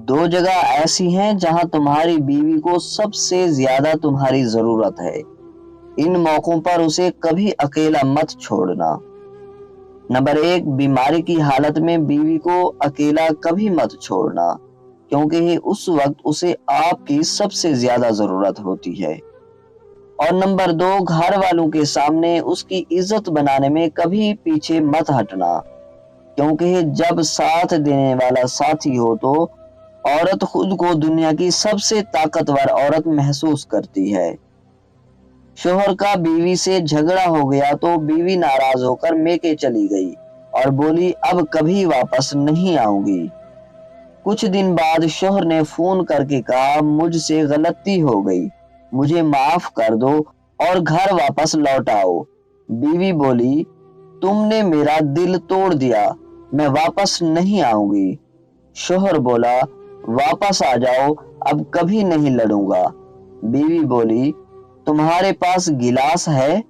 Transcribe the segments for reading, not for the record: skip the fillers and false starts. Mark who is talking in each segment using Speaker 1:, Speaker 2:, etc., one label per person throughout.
Speaker 1: دو جگہ ایسی ہیں جہاں تمہاری بیوی کو سب سے زیادہ تمہاری ضرورت ہے۔ ان موقعوں پر اسے کبھی اکیلا مت چھوڑنا۔ نمبر 1، بیماری کی حالت میں بیوی کو اکیلا کبھی مت چھوڑنا، کیونکہ اس وقت اسے آپ کی سب سے زیادہ ضرورت ہوتی ہے۔ اور نمبر 2، گھر والوں کے سامنے اس کی عزت بنانے میں کبھی پیچھے مت ہٹنا، کیونکہ جب ساتھ دینے والا ساتھی ہو تو عورت خود کو دنیا کی سب سے طاقتور عورت محسوس کرتی ہے۔ شوہر کا بیوی سے جھگڑا ہو گیا تو بیوی ناراض ہو کر میکے چلی گئی اور بولی اب کبھی واپس نہیں آؤں گی۔ کچھ دن بعد شوہر نے فون کر کے کہا مجھ سے غلطی ہو گئی، مجھے معاف کر دو اور گھر واپس لوٹ آؤ۔ بیوی بولی تم نے میرا دل توڑ دیا، میں واپس نہیں آؤں گی۔ شوہر بولا واپس آ جاؤ، اب کبھی نہیں لڑوں گا۔ بیوی بولی تمہارے پاس گلاس ہے؟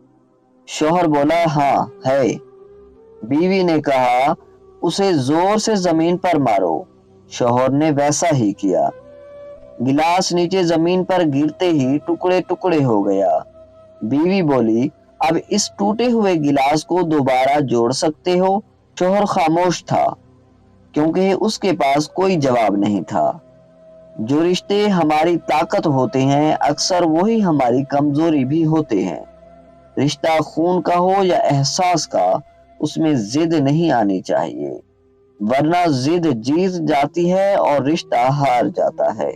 Speaker 1: شوہر بولا ہاں ہے۔ بیوی نے کہا اسے زور سے زمین پر مارو۔ شوہر نے ویسا ہی کیا۔ گلاس نیچے زمین پر گرتے ہی ٹکڑے ٹکڑے ہو گیا۔ بیوی بولی اب اس ٹوٹے ہوئے گلاس کو دوبارہ جوڑ سکتے ہو؟ شوہر خاموش تھا، کیونکہ اس کے پاس کوئی جواب نہیں تھا۔ جو رشتے ہماری طاقت ہوتے ہیں اکثر وہی ہماری کمزوری بھی ہوتے ہیں۔ رشتہ خون کا ہو یا احساس کا، اس میں ضد نہیں آنی چاہیے، ورنہ ضد جیت جاتی ہے اور رشتہ ہار جاتا ہے۔